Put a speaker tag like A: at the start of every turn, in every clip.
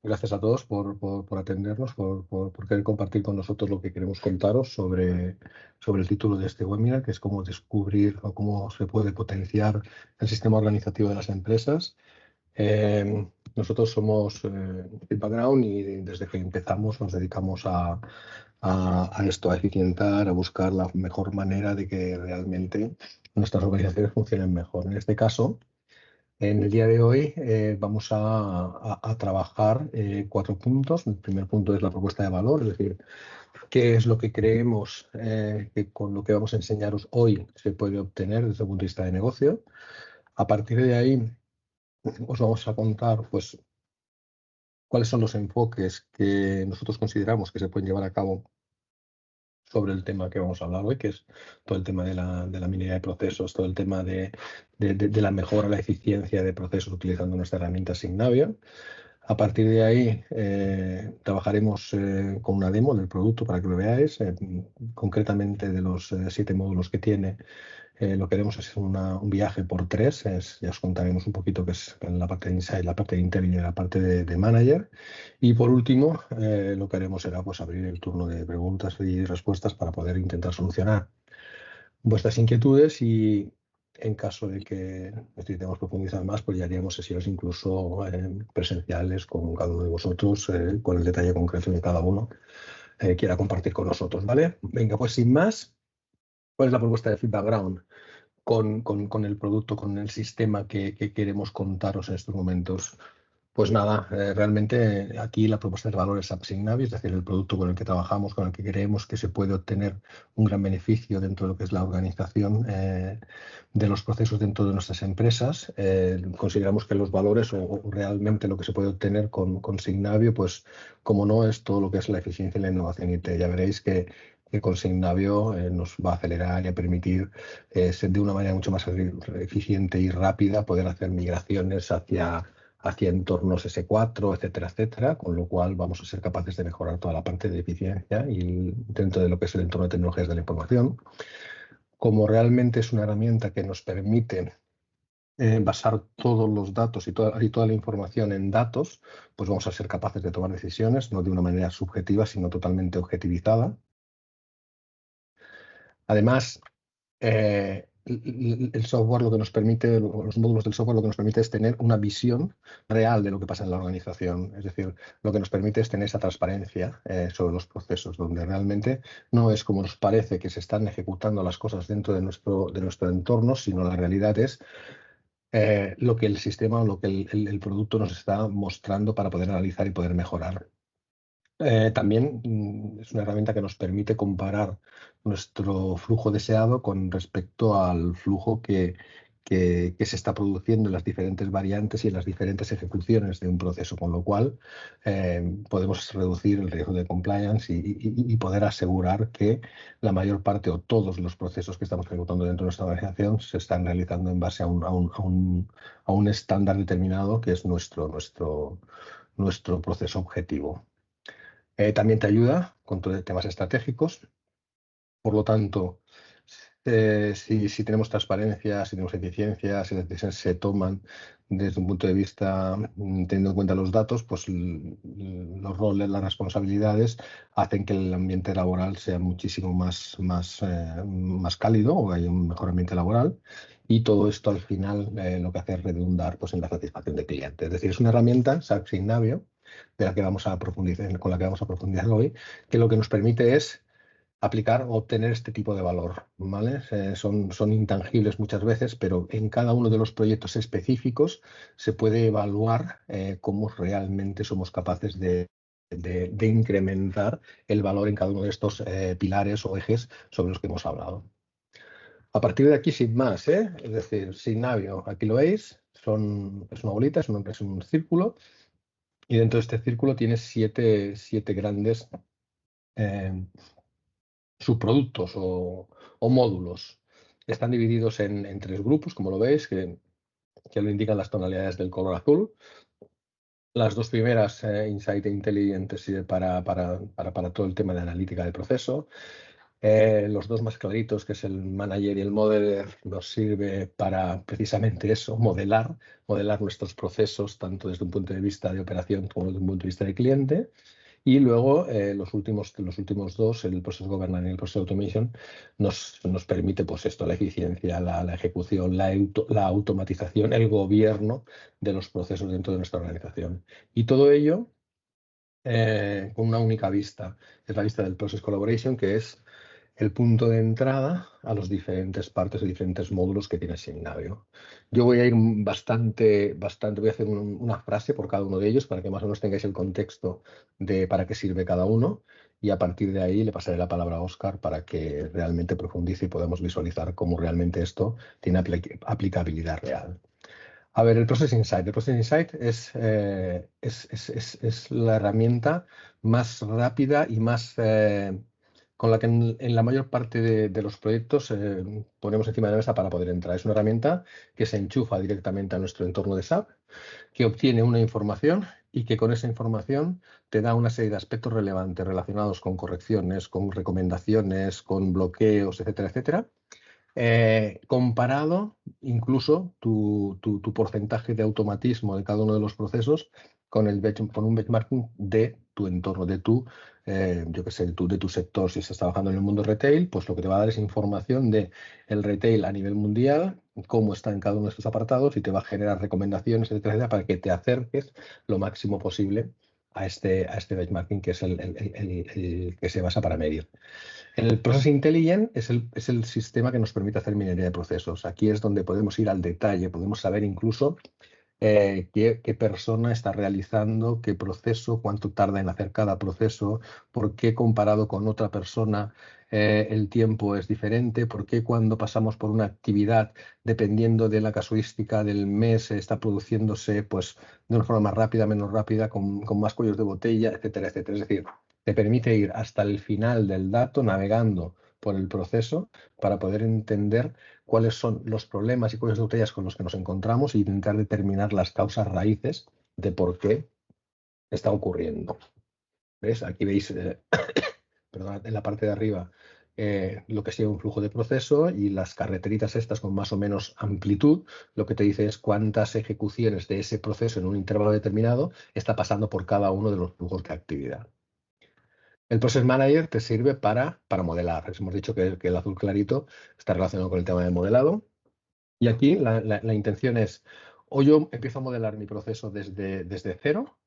A: Gracias a todos por atendernos, por querer compartir con nosotros lo que queremos contaros sobre el título de este webinar, que es cómo descubrir o cómo se puede potenciar el sistema organizativo de las empresas. Nosotros somos Feedbackground y desde que empezamos nos dedicamos a esto, a eficientar, a buscar la mejor manera de que realmente nuestras organizaciones funcionen mejor. En este caso, en el día de hoy vamos a trabajar 4 puntos. El primer punto es la propuesta de valor, es decir, qué es lo que creemos que con lo que vamos a enseñaros hoy se puede obtener desde el punto de vista de negocio. A partir de ahí os vamos a contar pues, cuáles son los enfoques que nosotros consideramos que se pueden llevar a cabo sobre el tema que vamos a hablar hoy, que es todo el tema de la minería de procesos, todo el tema de la mejora, la eficiencia de procesos utilizando nuestra herramienta Signavio. A partir de ahí trabajaremos con una demo del producto para que lo veáis, concretamente de los 7 módulos que tiene. Lo que haremos es un viaje por 3, ya os contaremos un poquito qué es la parte de Insight, la parte de Intel y la parte de Manager. Y por último, lo que haremos será pues, abrir el turno de preguntas y respuestas para poder intentar solucionar vuestras inquietudes y en caso de que necesitemos profundizar más, pues ya haríamos sesiones incluso presenciales con cada uno de vosotros, con el detalle concreto de cada uno quiera compartir con nosotros, ¿vale? Venga, pues sin más, ¿cuál es la propuesta de Feedbackground con el producto, con el sistema que queremos contaros en estos momentos? Pues nada, realmente aquí la propuesta de valor es AppSignavi, es decir, el producto con el que trabajamos, con el que creemos que se puede obtener un gran beneficio dentro de lo que es la organización de los procesos dentro de nuestras empresas. Consideramos que los valores o realmente lo que se puede obtener con Signavio, pues como no es todo lo que es la eficiencia y la innovación IT. Ya veréis que con Signavio nos va a acelerar y a permitir ser de una manera mucho más eficiente y rápida poder hacer migraciones hacia entornos S4, etcétera, etcétera, con lo cual vamos a ser capaces de mejorar toda la parte de eficiencia y dentro de lo que es el entorno de tecnologías de la información. Como realmente es una herramienta que nos permite basar todos los datos y toda la información en datos, pues vamos a ser capaces de tomar decisiones, no de una manera subjetiva, sino totalmente objetivizada. Además, el software lo que nos permite, los módulos del software lo que nos permite es tener una visión real de lo que pasa en la organización. Es decir, lo que nos permite es tener esa transparencia sobre los procesos, donde realmente no es como nos parece que se están ejecutando las cosas dentro de nuestro entorno, sino la realidad es lo que el sistema o lo que el producto nos está mostrando para poder analizar y poder mejorar. También es una herramienta que nos permite comparar nuestro flujo deseado con respecto al flujo que se está produciendo en las diferentes variantes y en las diferentes ejecuciones de un proceso, con lo cual podemos reducir el riesgo de compliance y poder asegurar que la mayor parte o todos los procesos que estamos ejecutando dentro de nuestra organización se están realizando en base a un estándar determinado que es nuestro proceso objetivo. También te ayuda con todo temas estratégicos. Por lo tanto, si tenemos transparencia, si tenemos eficiencia, si las decisiones se toman desde un punto de vista teniendo en cuenta los datos, pues los roles, las responsabilidades hacen que el ambiente laboral sea muchísimo más cálido o haya un mejor ambiente laboral. Y todo esto al final lo que hace es redundar pues, en la satisfacción del cliente. Es decir, es una herramienta, Signavio, de la que vamos a profundizar, con la que vamos a profundizar hoy, que lo que nos permite es aplicar o obtener este tipo de valor, ¿vale? Son intangibles muchas veces, pero en cada uno de los proyectos específicos se puede evaluar cómo realmente somos capaces de incrementar el valor en cada uno de estos pilares o ejes sobre los que hemos hablado. A partir de aquí, sin más, es decir, Signavio, aquí lo veis, es una bolita, es un círculo, y dentro de este círculo tiene siete grandes subproductos o módulos. Están divididos en 3 grupos, como lo veis, que lo indican las tonalidades del color azul. Las 2 primeras, Insight e Intelligent, para todo el tema de analítica de proceso. Los dos más claritos, que es el manager y el modeler, nos sirve para precisamente eso, modelar nuestros procesos, tanto desde un punto de vista de operación como desde un punto de vista de cliente. Y luego los últimos dos, el Process Governance y el Process Automation, nos permite pues esto, la eficiencia, la ejecución, la automatización, el gobierno de los procesos dentro de nuestra organización. Y todo ello con una única vista, es la vista del Process Collaboration, que es el punto de entrada a los diferentes partes y diferentes módulos que tiene Signavio. Yo voy a ir bastante, voy a hacer una frase por cada uno de ellos para que más o menos tengáis el contexto de para qué sirve cada uno, y a partir de ahí le pasaré la palabra a Óscar para que realmente profundice y podamos visualizar cómo realmente esto tiene aplicabilidad real. A ver, el Process Insight. El Process Insight es la herramienta más rápida y más con la que en la mayor parte de los proyectos ponemos encima de la mesa para poder entrar. Es una herramienta que se enchufa directamente a nuestro entorno de SAP, que obtiene una información y que con esa información te da una serie de aspectos relevantes relacionados con correcciones, con recomendaciones, con bloqueos, etcétera, etcétera. Comparado incluso tu porcentaje de automatismo de cada uno de los procesos con un benchmarking de tu entorno, yo qué sé, de tu sector. Si estás trabajando en el mundo retail, pues lo que te va a dar es información de el retail a nivel mundial, cómo está en cada uno de estos apartados, y te va a generar recomendaciones, etcétera, etcétera, para que te acerques lo máximo posible a este benchmarking, que es el que se basa para medir. El Process Intelligence es el sistema que nos permite hacer minería de procesos. Aquí es donde podemos ir al detalle, podemos saber incluso qué persona está realizando qué proceso, cuánto tarda en hacer cada proceso, por qué comparado con otra persona el tiempo es diferente, por qué cuando pasamos por una actividad, dependiendo de la casuística del mes, está produciéndose pues, de una forma más rápida, menos rápida, con más cuellos de botella, etcétera, etcétera. Es decir, te permite ir hasta el final del dato navegando por el proceso para poder entender cuáles son los problemas y cuáles son las botellas con los que nos encontramos e intentar determinar las causas raíces de por qué está ocurriendo. ¿Ves? Aquí veis, perdón, en la parte de arriba lo que sería un flujo de proceso, y las carreteritas estas con más o menos amplitud, lo que te dice es cuántas ejecuciones de ese proceso en un intervalo determinado está pasando por cada uno de los flujos de actividad. El Process Manager te sirve para modelar. Hemos dicho que el azul clarito está relacionado con el tema de modelado. Y aquí la intención es, o yo empiezo a modelar mi proceso desde cero,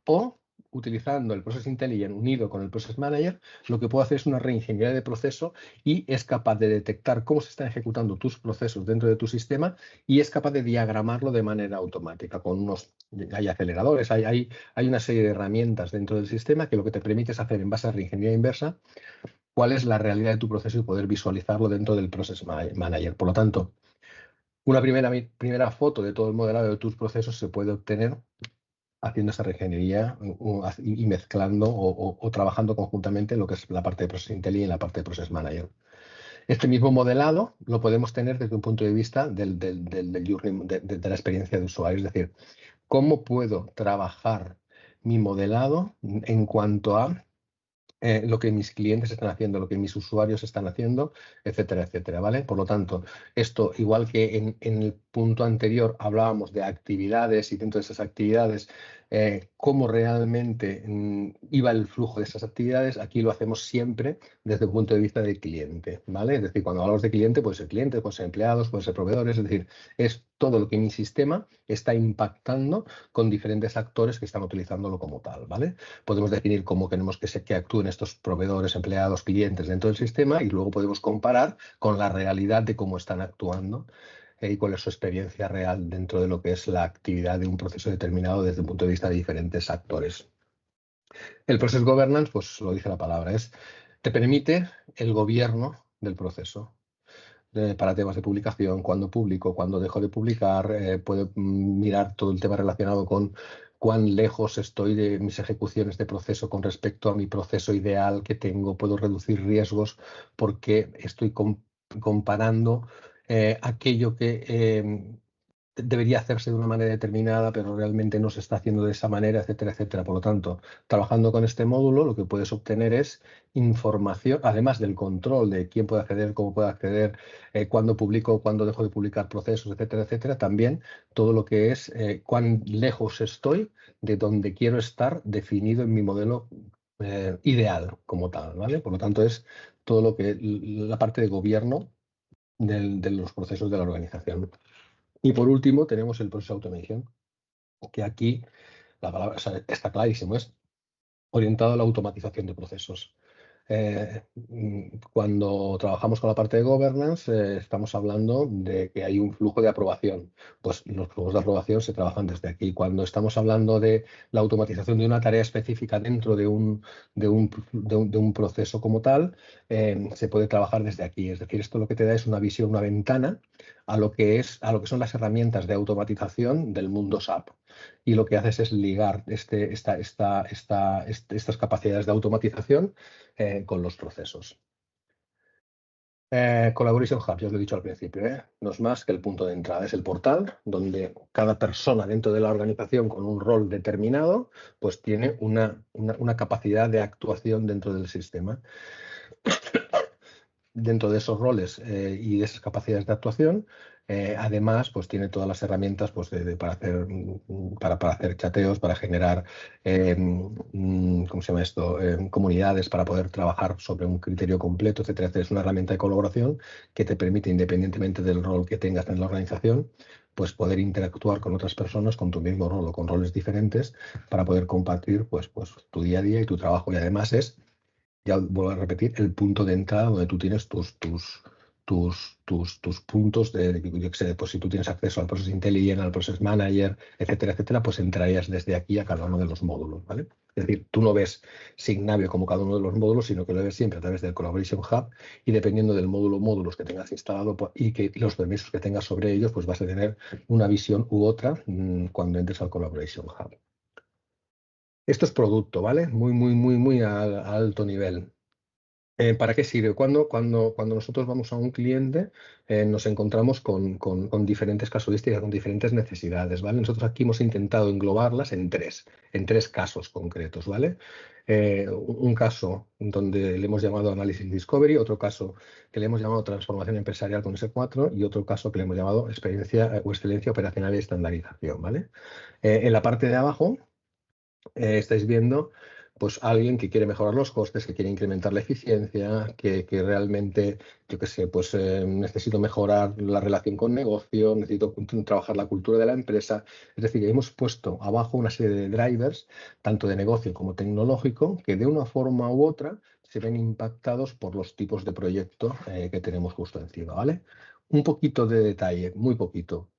A: o utilizando el Process Intelligence unido con el Process Manager, lo que puedo hacer es una reingeniería de proceso y es capaz de detectar cómo se están ejecutando tus procesos dentro de tu sistema, y es capaz de diagramarlo de manera automática con hay aceleradores, hay una serie de herramientas dentro del sistema que lo que te permite es hacer en base a reingeniería inversa cuál es la realidad de tu proceso y poder visualizarlo dentro del Process Manager. Por lo tanto, una primera foto de todo el modelado de tus procesos se puede obtener haciendo esa reingeniería y mezclando o trabajando conjuntamente lo que es la parte de Process Intelligence y la parte de Process Manager. Este mismo modelado lo podemos tener desde un punto de vista de la experiencia de usuario, es decir, cómo puedo trabajar mi modelado en cuanto a lo que mis clientes están haciendo, lo que mis usuarios están haciendo, etcétera, etcétera, ¿vale? Por lo tanto, esto, igual que en el punto anterior hablábamos de actividades y dentro de esas actividades, cómo realmente iba el flujo de esas actividades, aquí lo hacemos siempre desde el punto de vista del cliente, ¿vale? Es decir, cuando hablamos de cliente, puede ser cliente, puede ser empleados, puede ser proveedores, es decir, es todo lo que mi sistema está impactando con diferentes actores que están utilizándolo como tal, ¿vale? Podemos definir cómo queremos que actúen estos proveedores, empleados, clientes dentro del sistema, y luego podemos comparar con la realidad de cómo están actuando y cuál es su experiencia real dentro de lo que es la actividad de un proceso determinado desde el punto de vista de diferentes actores. El Process Governance, pues lo dice la palabra, te permite el gobierno del proceso. Para temas de publicación, cuando publico, cuando dejo de publicar, puedo mirar todo el tema relacionado con cuán lejos estoy de mis ejecuciones de proceso con respecto a mi proceso ideal que tengo, puedo reducir riesgos porque estoy comparando aquello que debería hacerse de una manera determinada, pero realmente no se está haciendo de esa manera, etcétera, etcétera. Por lo tanto, trabajando con este módulo, lo que puedes obtener es información, además del control de quién puede acceder, cómo puede acceder, cuándo publico, cuándo dejo de publicar procesos, etcétera, etcétera. También todo lo que es cuán lejos estoy de donde quiero estar definido en mi modelo ideal como tal, ¿vale? Por lo tanto, es todo lo que la parte de gobierno de los procesos de la organización. Y por último, tenemos el Process Automation, que aquí la palabra, o sea, está clarísimo, es orientado a la automatización de procesos. Cuando trabajamos con la parte de governance, estamos hablando de que hay un flujo de aprobación. Pues los flujos de aprobación se trabajan desde aquí. Cuando estamos hablando de la automatización de una tarea específica dentro de un proceso como tal, se puede trabajar desde aquí. Es decir, esto lo que te da es una visión, una ventana a lo que son las herramientas de automatización del mundo SAP. Y lo que haces es ligar estas capacidades de automatización con los procesos. Collaboration Hub, ya os lo he dicho al principio, no es más que el punto de entrada, es el portal donde cada persona dentro de la organización con un rol determinado pues tiene una capacidad de actuación dentro del sistema. Dentro de esos roles y de esas capacidades de actuación, además, pues tiene todas las herramientas pues, para hacer chateos, para generar, ¿cómo se llama esto? Comunidades para poder trabajar sobre un criterio completo, etcétera, etcétera. Es una herramienta de colaboración que te permite, independientemente del rol que tengas en la organización, pues poder interactuar con otras personas con tu mismo rol o con roles diferentes para poder compartir pues tu día a día y tu trabajo. Y además ya vuelvo a repetir, el punto de entrada donde tú tienes tus puntos yo qué sé, pues si tú tienes acceso al Process Intelligence, al Process Manager, etcétera, etcétera, pues entrarías desde aquí a cada uno de los módulos, ¿vale? Es decir, tú no ves Signavio como cada uno de los módulos, sino que lo ves siempre a través del Collaboration Hub y dependiendo del módulos que tengas instalado y que los permisos que tengas sobre ellos, pues vas a tener una visión u otra cuando entres al Collaboration Hub. Esto es producto, ¿vale? Muy, muy, muy, muy a alto nivel. ¿Para qué sirve? Cuando nosotros vamos a un cliente, nos encontramos con diferentes casuísticas, con diferentes necesidades, ¿vale? Nosotros aquí hemos intentado englobarlas en tres casos concretos, ¿vale? Un caso donde le hemos llamado Análisis Discovery, otro caso que le hemos llamado Transformación Empresarial con S4 y otro caso que le hemos llamado Experiencia o Excelencia Operacional y Estandarización, ¿vale? En la parte de abajo estáis viendo pues alguien que quiere mejorar los costes, que quiere incrementar la eficiencia, que realmente, yo qué sé, pues necesito mejorar la relación con negocio, necesito trabajar la cultura de la empresa. Es decir, hemos puesto abajo una serie de drivers, tanto de negocio como tecnológico, que de una forma u otra se ven impactados por los tipos de proyecto que tenemos justo encima, ¿vale? Un poquito de detalle, muy poquito.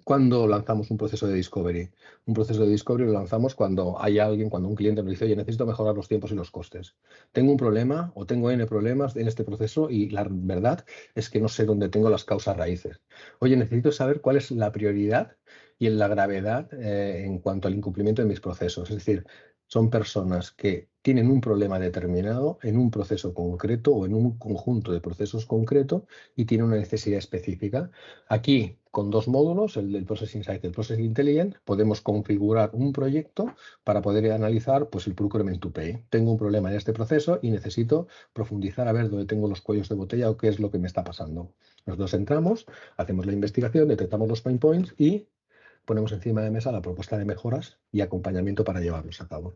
A: Cuando lanzamos un proceso de discovery. Un proceso de discovery lo lanzamos cuando hay alguien, cuando un cliente nos dice, oye, necesito mejorar los tiempos y los costes. Tengo un problema o tengo N problemas en este proceso y la verdad es que no sé dónde tengo las causas raíces. Oye, necesito saber cuál es la prioridad y la gravedad en cuanto al incumplimiento de mis procesos. Es decir, son personas que tienen un problema determinado en un proceso concreto o en un conjunto de procesos concreto y tienen una necesidad específica. Aquí, con dos módulos, el del Process Insight y el Process Intelligence, podemos configurar un proyecto para poder analizar pues, el Procurement to Pay. Tengo un problema en este proceso y necesito profundizar a ver dónde tengo los cuellos de botella o qué es lo que me está pasando. Nosotros entramos, hacemos la investigación, detectamos los pain points y ponemos encima de mesa la propuesta de mejoras y acompañamiento para llevarlos a cabo.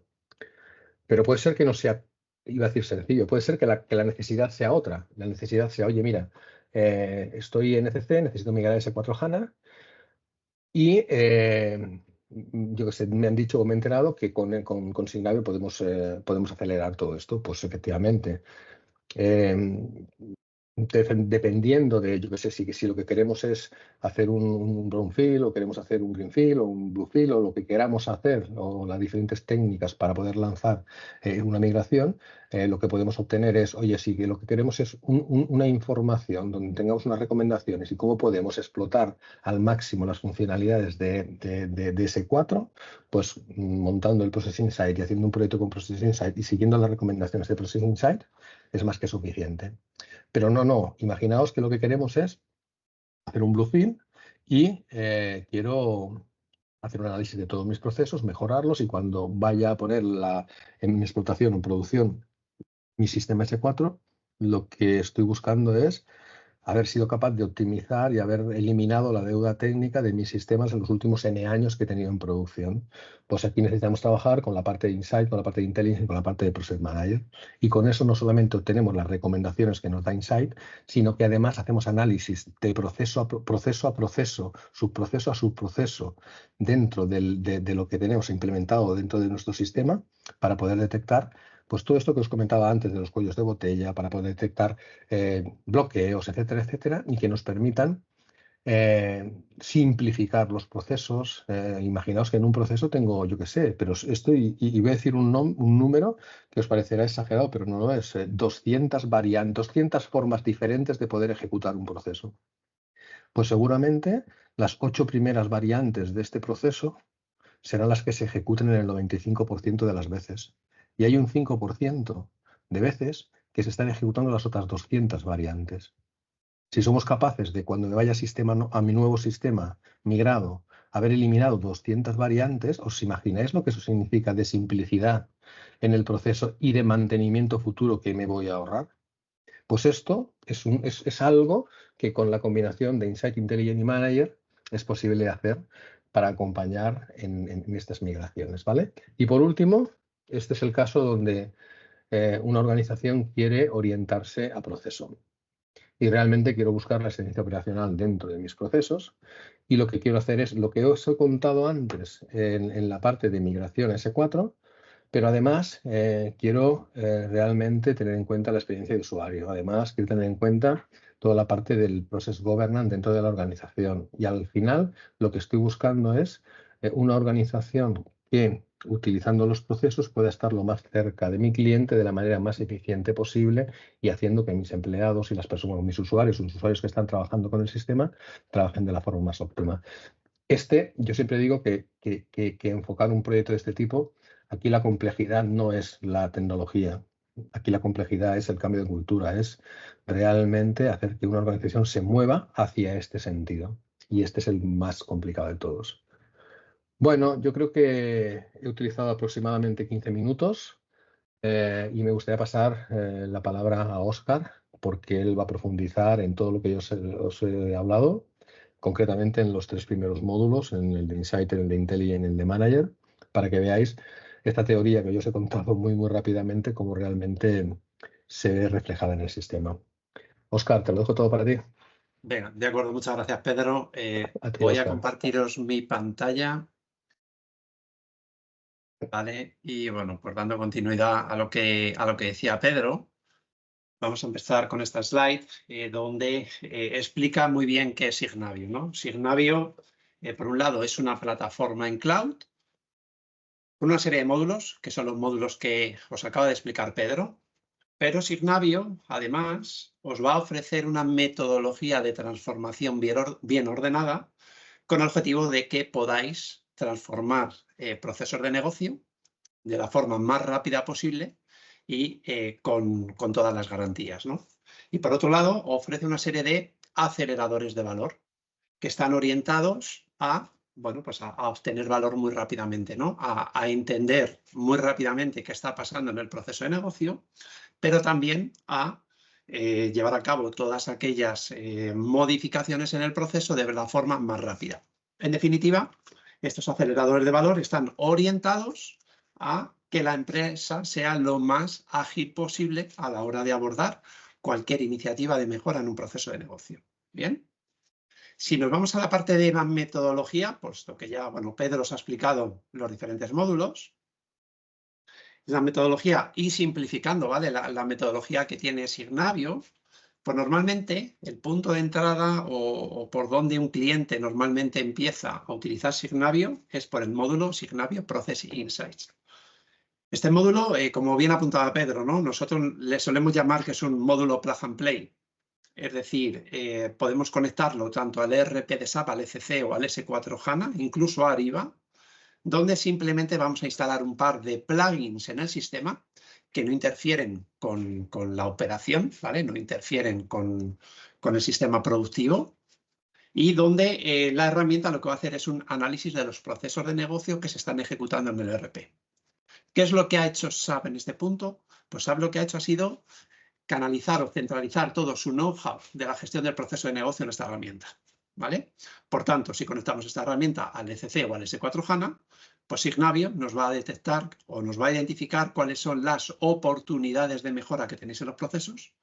A: Pero puede ser que no sea, iba a decir sencillo, puede ser que la necesidad sea otra. La necesidad sea, oye, mira, estoy en ECC, necesito migrar a S4HANA y yo qué sé, me han dicho o me he enterado que con Signavio podemos acelerar todo esto. Pues efectivamente. Dependiendo de, yo qué sé, si lo que queremos es hacer un brownfield o queremos hacer un greenfield o un bluefield o lo que queramos hacer o las diferentes técnicas para poder lanzar una migración, lo que podemos obtener es, oye, sí, que lo que queremos es una información donde tengamos unas recomendaciones y cómo podemos explotar al máximo las funcionalidades de S4, pues montando el Process Insight y haciendo un proyecto con Process Insight y siguiendo las recomendaciones de Process Insight es más que suficiente. Pero no, imaginaos que lo que queremos es hacer un bluefield y quiero hacer un análisis de todos mis procesos, mejorarlos, y cuando vaya a poner en mi explotación o en producción mi sistema S4, lo que estoy buscando es haber sido capaz de optimizar y haber eliminado la deuda técnica de mis sistemas en los últimos N años que he tenido en producción. Pues aquí necesitamos trabajar con la parte de Insight, con la parte de Intelligence y con la parte de Process Manager. Y con eso no solamente obtenemos las recomendaciones que nos da Insight, sino que además hacemos análisis de proceso a proceso, subproceso a subproceso, dentro de lo que tenemos implementado dentro de nuestro sistema, para poder detectar pues todo esto que os comentaba antes de los cuellos de botella, para poder detectar bloqueos, etcétera, etcétera, y que nos permitan simplificar los procesos. Imaginaos que en un proceso tengo, yo qué sé, pero y voy a decir un número que os parecerá exagerado, pero no lo es, 200 variantes, 200 formas diferentes de poder ejecutar un proceso. Pues seguramente las 8 primeras variantes de este proceso serán las que se ejecuten en el 95% de las veces. Y hay un 5% de veces que se están ejecutando las otras 200 variantes. Si somos capaces de, cuando me vaya a mi nuevo sistema migrado, haber eliminado 200 variantes, ¿os imagináis lo que eso significa de simplicidad en el proceso y de mantenimiento futuro que me voy a ahorrar? Pues esto es algo que con la combinación de Insight, Intelligence y Manager es posible hacer para acompañar en estas migraciones, ¿vale? Y por último, este es el caso donde una organización quiere orientarse a proceso. Y realmente quiero buscar la excelencia operacional dentro de mis procesos, y lo que quiero hacer es lo que os he contado antes en la parte de migración S4, pero además quiero realmente tener en cuenta la experiencia de usuario. Además, quiero tener en cuenta toda la parte del process governance dentro de la organización. Y al final, lo que estoy buscando es una organización que, utilizando los procesos, pueda estar lo más cerca de mi cliente de la manera más eficiente posible, y haciendo que mis empleados y las personas, mis usuarios, los usuarios que están trabajando con el sistema, trabajen de la forma más óptima. Yo siempre digo que enfocar un proyecto de este tipo, aquí la complejidad no es la tecnología, aquí la complejidad es el cambio de cultura, es realmente hacer que una organización se mueva hacia este sentido. Y este es el más complicado de todos. Bueno, yo creo que he utilizado aproximadamente 15 minutos y me gustaría pasar la palabra a Óscar, porque él va a profundizar en todo lo que yo os he hablado, concretamente en los 3 primeros módulos, en el de Insight, en el de Intelligence y en el de Manager, para que veáis esta teoría que yo os he contado muy, muy rápidamente, cómo realmente se ve reflejada en el sistema. Óscar, te lo dejo todo para ti.
B: Venga, de acuerdo, muchas gracias, Pedro.
A: A ti,
B: Voy a
A: Óscar.
B: compartiros mi pantalla. Vale, y bueno, pues dando continuidad a lo que decía Pedro, vamos a empezar con esta slide donde explica muy bien qué es Signavio, ¿no? Signavio, por un lado, es una plataforma en cloud con una serie de módulos, que son los módulos que os acaba de explicar Pedro, pero Signavio, además, os va a ofrecer una metodología de transformación bien ordenada, con el objetivo de que podáis transformar procesos de negocio de la forma más rápida posible y con todas las garantías, ¿no? Y por otro lado, ofrece una serie de aceleradores de valor que están orientados a, bueno, pues a obtener valor muy rápidamente, ¿no? A entender muy rápidamente qué está pasando en el proceso de negocio, pero también a llevar a cabo todas aquellas modificaciones en el proceso de la forma más rápida. En definitiva, estos aceleradores de valor están orientados a que la empresa sea lo más ágil posible a la hora de abordar cualquier iniciativa de mejora en un proceso de negocio. Bien. Si nos vamos a la parte de la metodología, puesto que ya, bueno, Pedro os ha explicado los diferentes módulos, la metodología y simplificando, ¿vale? La metodología que tiene Signavio, pues normalmente el punto de entrada o por donde un cliente normalmente empieza a utilizar Signavio es por el módulo Signavio Process Insights. Este módulo, como bien apuntaba Pedro, ¿no? Nosotros le solemos llamar que es un módulo plug and play. Es decir, podemos conectarlo tanto al ERP de SAP, al ECC o al S4 HANA, incluso a Ariba, donde simplemente vamos a instalar un par de plugins en el sistema que no interfieren con la operación, ¿vale? No interfieren con el sistema productivo. y donde la herramienta lo que va a hacer es un análisis de los procesos de negocio que se están ejecutando en el ERP. ¿Qué es lo que ha hecho SAP en este punto? Pues SAP lo que ha hecho ha sido canalizar o centralizar todo su know-how de la gestión del proceso de negocio en esta herramienta, ¿vale? Por tanto, si conectamos esta herramienta al ECC o al S4HANA, pues Signavio nos va a detectar o nos va a identificar cuáles son las oportunidades de mejora que tenéis en los procesos,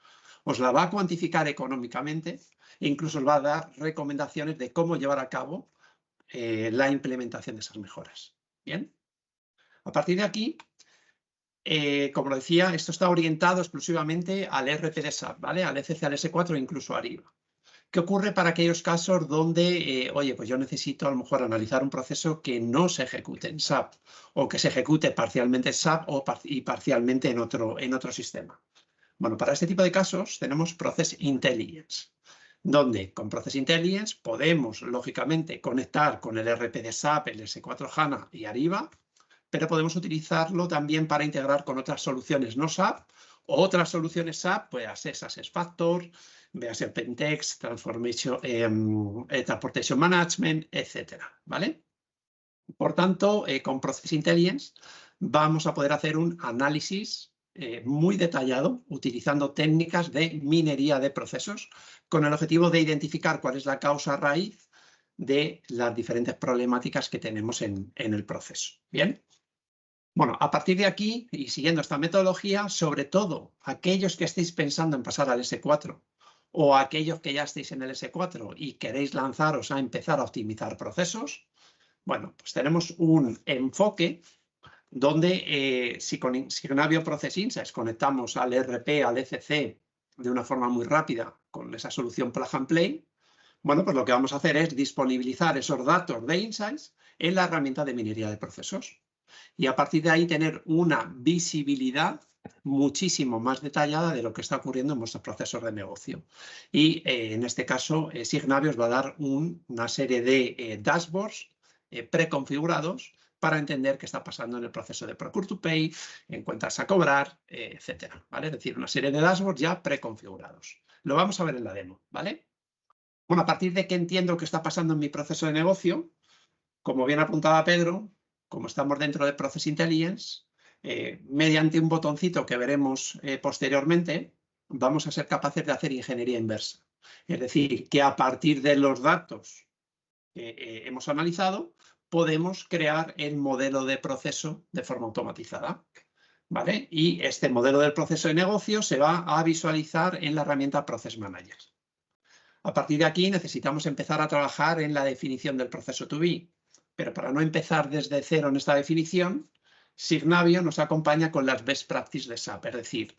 B: os la va a cuantificar económicamente e incluso os va a dar recomendaciones de cómo llevar a cabo la implementación de esas mejoras. ¿Bien? A partir de aquí, como decía, esto está orientado exclusivamente al ERP de SAP, ¿vale? Al ECC, al S4 e incluso a Ariba. ¿Qué ocurre para aquellos casos donde, oye, pues yo necesito a lo mejor analizar un proceso que no se ejecute en SAP o que se ejecute parcialmente en SAP y parcialmente en otro sistema? Bueno, para este tipo de casos tenemos Process Intelligence, donde con Process Intelligence podemos, lógicamente, conectar con el ERP de SAP, el S4HANA y Ariba, pero podemos utilizarlo también para integrar con otras soluciones no SAP o otras soluciones SAP, pues SuccessFactors, véase Pentex, Transportation Management, etcétera, ¿vale? Por tanto, con Process Intelligence vamos a poder hacer un análisis muy detallado utilizando técnicas de minería de procesos con el objetivo de identificar cuál es la causa raíz de las diferentes problemáticas que tenemos en el proceso. ¿Bien? Bueno, a partir de aquí y siguiendo esta metodología, sobre todo aquellos que estéis pensando en pasar al S4 o aquellos que ya estéis en el S4 y queréis lanzaros a empezar a optimizar procesos, bueno, pues tenemos un enfoque donde si con Signavio Process Insights conectamos al ERP, al ECC de una forma muy rápida con esa solución Plug and Play, bueno, pues lo que vamos a hacer es disponibilizar esos datos de Insights en la herramienta de minería de procesos. Y a partir de ahí tener una visibilidad muchísimo más detallada de lo que está ocurriendo en vuestros procesos de negocio. Y en este caso, Signavio os va a dar una serie de dashboards preconfigurados para entender qué está pasando en el proceso de Procure to Pay, en cuentas a cobrar, etcétera, ¿vale? Es decir, una serie de dashboards ya preconfigurados. Lo vamos a ver en la demo, ¿vale? Bueno, a partir de que entiendo qué está pasando en mi proceso de negocio, como bien apuntaba Pedro, como estamos dentro de Process Intelligence, mediante un botoncito que veremos posteriormente, vamos a ser capaces de hacer ingeniería inversa. Es decir, que a partir de los datos que hemos analizado, podemos crear el modelo de proceso de forma automatizada, ¿vale? Y este modelo del proceso de negocio se va a visualizar en la herramienta Process Manager. A partir de aquí necesitamos empezar a trabajar en la definición del proceso to be, pero para no empezar desde cero en esta definición, Signavio nos acompaña con las best practices de SAP, es decir,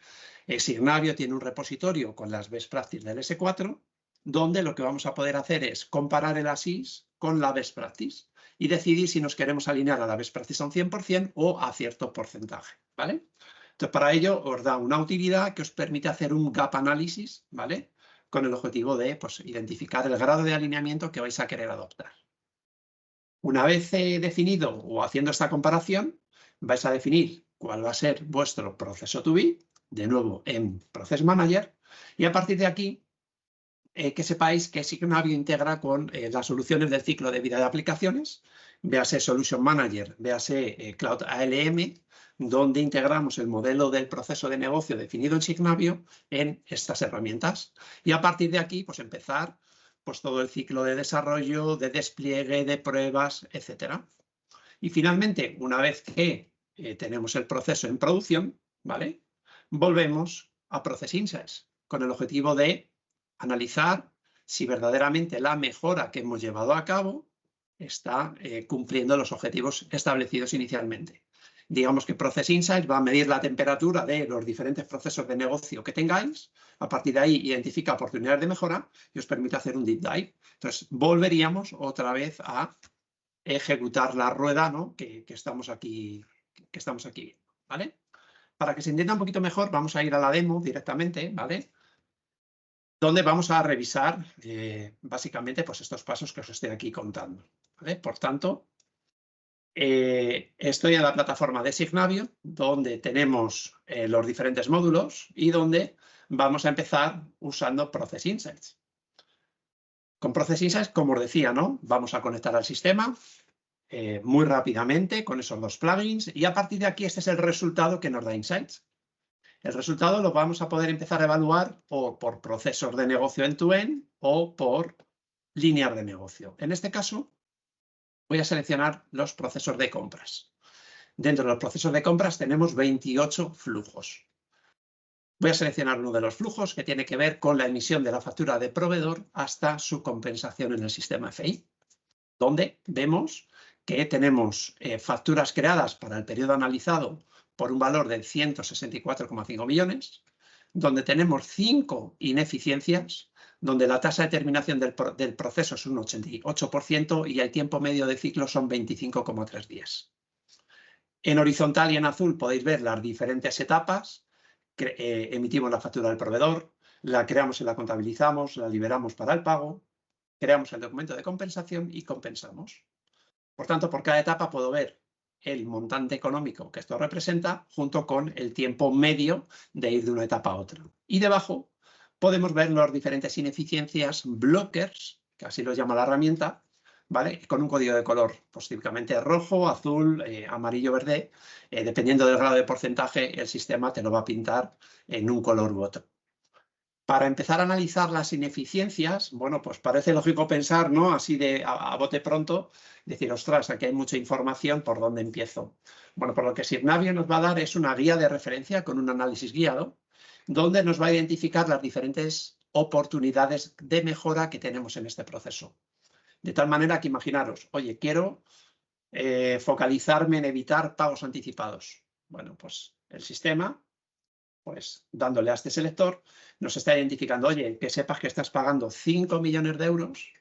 B: Signavio tiene un repositorio con las best practices del S4, donde lo que vamos a poder hacer es comparar el ASIS con la best practice y decidir si nos queremos alinear a la best practice a un 100% o a cierto porcentaje, ¿vale? Entonces, para ello os da una utilidad que os permite hacer un gap análisis, ¿vale? Con el objetivo de pues, identificar el grado de alineamiento que vais a querer adoptar. Una vez definido o haciendo esta comparación, vais a definir cuál va a ser vuestro proceso to be, de nuevo en Process Manager, y a partir de aquí, que sepáis que Signavio integra con las soluciones del ciclo de vida de aplicaciones, véase Solution Manager, véase Cloud ALM, donde integramos el modelo del proceso de negocio definido en Signavio en estas herramientas. Y a partir de aquí, pues empezar pues, todo el ciclo de desarrollo, de despliegue, de pruebas, etc. Y finalmente, una vez que tenemos el proceso en producción, ¿vale? Volvemos a Process Insights con el objetivo de analizar si verdaderamente la mejora que hemos llevado a cabo está cumpliendo los objetivos establecidos inicialmente. Digamos que Process Insights va a medir la temperatura de los diferentes procesos de negocio que tengáis. A partir de ahí identifica oportunidades de mejora y os permite hacer un deep dive. Entonces, volveríamos otra vez a ejecutar la rueda, ¿no? que estamos aquí viendo, ¿vale? Para que se entienda un poquito mejor, vamos a ir a la demo directamente, ¿vale? Donde vamos a revisar básicamente pues, estos pasos que os estoy aquí contando, ¿vale? Por tanto, estoy en la plataforma de Signavio, donde tenemos los diferentes módulos y donde vamos a empezar usando Process Insights. Con Process Insights, como os decía, ¿no? Vamos a conectar al sistema muy rápidamente con esos dos plugins y a partir de aquí este es el resultado que nos da Insights. El resultado lo vamos a poder empezar a evaluar por procesos de negocio end-to-end o por líneas de negocio. En este caso, voy a seleccionar los procesos de compras. Dentro de los procesos de compras tenemos 28 flujos. Voy a seleccionar uno de los flujos que tiene que ver con la emisión de la factura de proveedor hasta su compensación en el sistema FI, donde vemos que tenemos facturas creadas para el periodo analizado por un valor de 164,5 millones, donde tenemos 5 ineficiencias, donde la tasa de terminación del proceso es un 88% y el tiempo medio de ciclo son 25,3 días. En horizontal y en azul podéis ver las diferentes etapas. Emitimos la factura del proveedor, la creamos y la contabilizamos, la liberamos para el pago, creamos el documento de compensación y compensamos. Por tanto, por cada etapa puedo ver el montante económico que esto representa junto con el tiempo medio de ir de una etapa a otra. Y debajo podemos ver las diferentes ineficiencias, blockers, que así los llama la herramienta, ¿vale? Con un código de color, pues típicamente rojo, azul, amarillo, verde. Dependiendo del grado de porcentaje, el sistema te lo va a pintar en un color u otro. Para empezar a analizar las ineficiencias, bueno, pues parece lógico pensar, ¿no? Así de a bote pronto, decir, ostras, aquí hay mucha información, ¿por dónde empiezo? Bueno, por lo que Signavio nos va a dar es una guía de referencia con un análisis guiado, donde nos va a identificar las diferentes oportunidades de mejora que tenemos en este proceso. De tal manera que imaginaros, oye, quiero focalizarme en evitar pagos anticipados. Bueno, pues el sistema, pues dándole a este selector, nos está identificando, oye, que sepas que estás pagando 5 millones de euros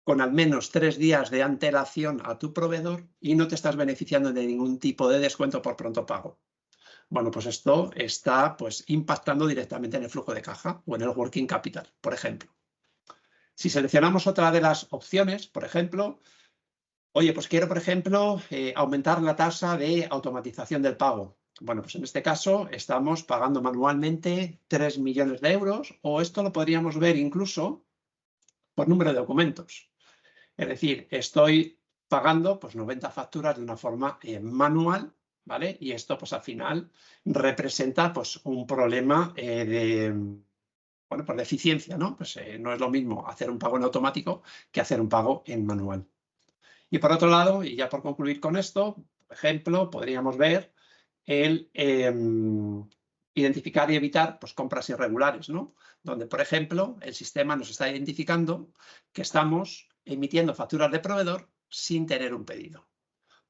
B: con al menos 3 días de antelación a tu proveedor y no te estás beneficiando de ningún tipo de descuento por pronto pago. Bueno, pues esto está pues, impactando directamente en el flujo de caja o en el working capital, por ejemplo. Si seleccionamos otra de las opciones, por ejemplo, oye, pues quiero, por ejemplo, aumentar la tasa de automatización del pago. Bueno, pues en este caso estamos pagando manualmente 3 millones de euros o esto lo podríamos ver incluso por número de documentos. Es decir, estoy pagando pues 90 facturas de una forma manual, ¿vale? Y esto pues al final representa pues un problema bueno, pues de eficiencia, ¿no? Pues no es lo mismo hacer un pago en automático que hacer un pago en manual. Y por otro lado, y ya por concluir con esto, por ejemplo, podríamos ver el identificar y evitar pues, compras irregulares, ¿no? Donde, por ejemplo, el sistema nos está identificando que estamos emitiendo facturas de proveedor sin tener un pedido.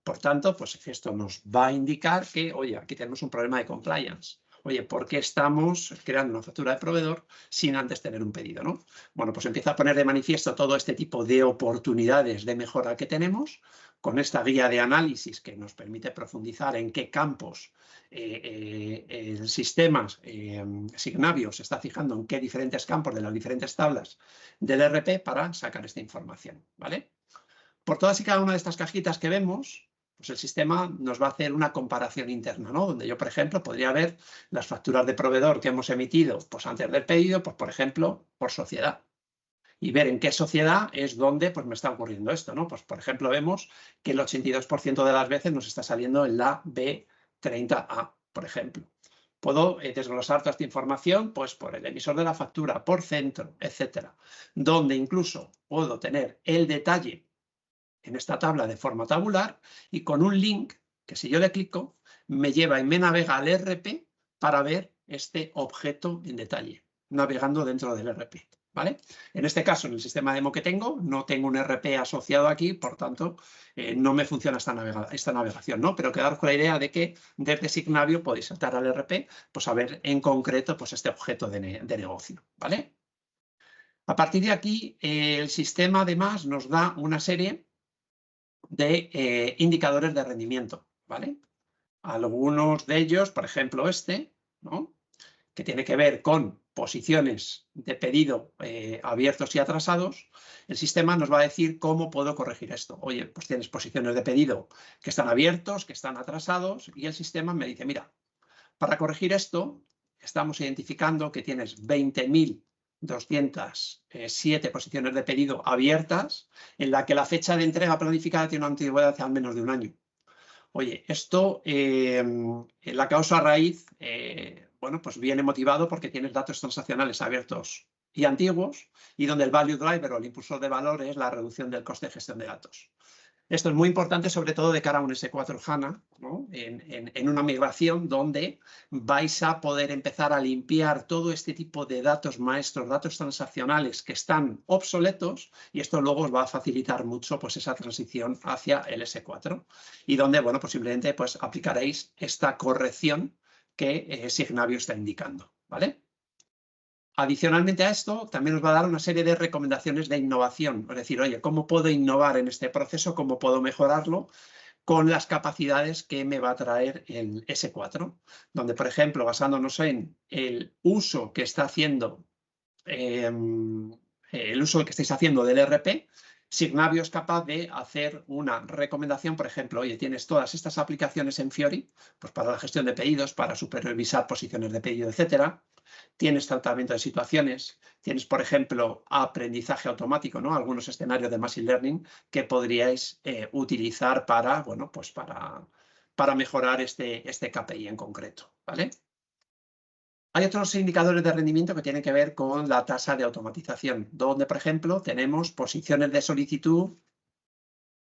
B: Por tanto, pues esto nos va a indicar que, oye, aquí tenemos un problema de compliance. Oye, ¿por qué estamos creando una factura de proveedor sin antes tener un pedido, ¿no? Bueno, pues empieza a poner de manifiesto todo este tipo de oportunidades de mejora que tenemos con esta guía de análisis que nos permite profundizar en qué campos el sistema Signavio se está fijando en qué diferentes campos de las diferentes tablas del ERP para sacar esta información, ¿vale? Por todas y cada una de estas cajitas que vemos, pues el sistema nos va a hacer una comparación interna, ¿no? Donde yo, por ejemplo, podría ver las facturas de proveedor que hemos emitido pues, antes del pedido, pues, por ejemplo, por sociedad. Y ver en qué sociedad es donde pues, me está ocurriendo esto, ¿no? Pues, por ejemplo, vemos que el 82% de las veces nos está saliendo en la B30A, por ejemplo. Puedo desglosar toda esta información pues, por el emisor de la factura, por centro, etcétera. Donde incluso puedo tener el detalle en esta tabla de forma tabular y con un link que si yo le clico me lleva y me navega al ERP para ver este objeto en detalle, navegando dentro del ERP, ¿vale? En este caso, en el sistema demo que tengo, no tengo un ERP asociado aquí, por tanto, no me funciona esta navegación, ¿no? Pero quedaros con la idea de que desde Signavio podéis saltar al ERP, pues a ver en concreto pues, este objeto de negocio, ¿vale? A partir de aquí, el sistema además nos da una serie de indicadores de rendimiento, ¿vale? Algunos de ellos, por ejemplo este, ¿no? Que tiene que ver con posiciones de pedido abiertos y atrasados, el sistema nos va a decir cómo puedo corregir esto. Oye, pues tienes posiciones de pedido que están abiertos, que están atrasados, y el sistema me dice, mira, para corregir esto, estamos identificando que tienes 20.000 207 posiciones de pedido abiertas, en la que la fecha de entrega planificada tiene una antigüedad de al menos de un año. Oye, esto, la causa raíz, bueno, pues viene motivado porque tienes datos transaccionales abiertos y antiguos, y donde el value driver o el impulsor de valor es la reducción del coste de gestión de datos. Esto es muy importante, sobre todo de cara a un S4 HANA, ¿no? En una migración donde vais a poder empezar a limpiar todo este tipo de datos maestros, datos transaccionales que están obsoletos, y esto luego os va a facilitar mucho pues, esa transición hacia el S4, y donde, bueno, pues simplemente pues, aplicaréis esta corrección que Signavio está indicando, ¿vale? Adicionalmente a esto, también os va a dar una serie de recomendaciones de innovación. Es decir, oye, ¿cómo puedo innovar en este proceso? ¿Cómo puedo mejorarlo? Con las capacidades que me va a traer el S4. Donde, por ejemplo, basándonos en el uso que está haciendo, el uso que estáis haciendo del ERP, Signavio es capaz de hacer una recomendación, por ejemplo, oye, tienes todas estas aplicaciones en Fiori, pues para la gestión de pedidos, para supervisar posiciones de pedido, etcétera. Tienes tratamiento de situaciones, tienes, por ejemplo, aprendizaje automático, ¿no? Algunos escenarios de Machine Learning que podríais utilizar para, bueno, pues para mejorar este KPI en concreto, ¿vale? Hay otros indicadores de rendimiento que tienen que ver con la tasa de automatización, donde, por ejemplo, tenemos posiciones de solicitud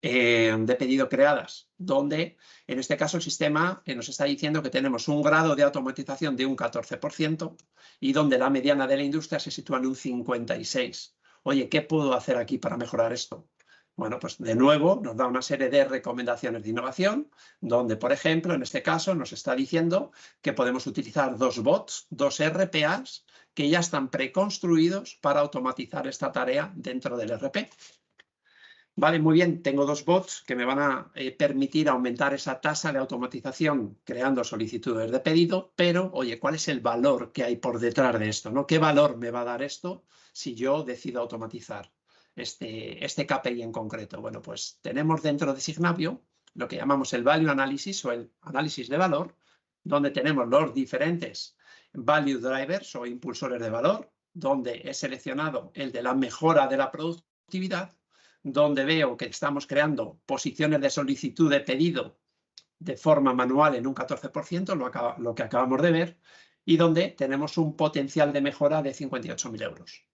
B: de pedido creadas, donde en este caso el sistema nos está diciendo que tenemos un grado de automatización de un 14% y donde la mediana de la industria se sitúa en un 56%. Oye, ¿qué puedo hacer aquí para mejorar esto? Bueno, pues de nuevo nos da una serie de recomendaciones de innovación, donde, por ejemplo, en este caso nos está diciendo que podemos utilizar dos bots, dos RPAs, que ya están preconstruidos para automatizar esta tarea dentro del RP. Vale, muy bien, tengo dos bots que me van a permitir aumentar esa tasa de automatización creando solicitudes de pedido, pero, oye, ¿cuál es el valor que hay por detrás de esto, ¿no? ¿Qué valor me va a dar esto si yo decido automatizar este KPI en concreto? Bueno, pues tenemos dentro de Signavio lo que llamamos el Value Analysis o el análisis de valor, donde tenemos los diferentes Value Drivers o impulsores de valor, donde he seleccionado el de la mejora de la productividad, donde veo que estamos creando posiciones de solicitud de pedido de forma manual en un 14%, lo que acabamos de ver, y donde tenemos un potencial de mejora de 58.000 euros.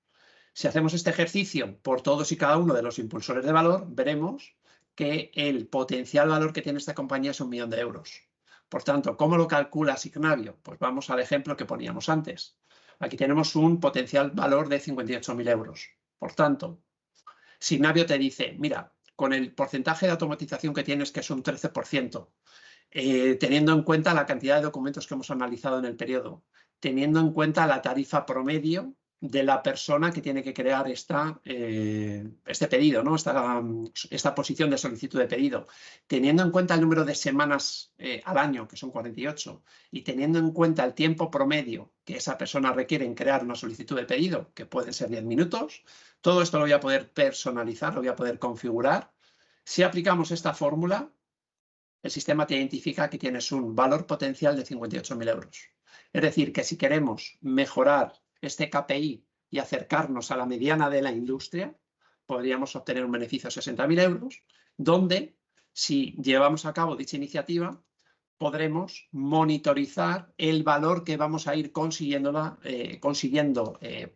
B: Si hacemos este ejercicio por todos y cada uno de los impulsores de valor, veremos que el potencial valor que tiene esta compañía es 1 millón de euros. Por tanto, ¿cómo lo calcula Signavio? Pues vamos al ejemplo que poníamos antes. Aquí tenemos un potencial valor de 58.000 euros. Por tanto, Signavio te dice, mira, con el porcentaje de automatización que tienes, que es un 13%, teniendo en cuenta la cantidad de documentos que hemos analizado en el periodo, teniendo en cuenta la tarifa promedio de la persona que tiene que crear este pedido, ¿no? esta posición de solicitud de pedido, teniendo en cuenta el número de semanas al año, que son 48, y teniendo en cuenta el tiempo promedio que esa persona requiere en crear una solicitud de pedido, que pueden ser 10 minutos, todo esto lo voy a poder personalizar, lo voy a poder configurar. Si aplicamos esta fórmula, el sistema te identifica que tienes un valor potencial de 58.000 euros. Es decir, que si queremos mejorar este KPI y acercarnos a la mediana de la industria, podríamos obtener un beneficio de 60.000 euros, donde si llevamos a cabo dicha iniciativa, podremos monitorizar el valor que vamos a ir consiguiendo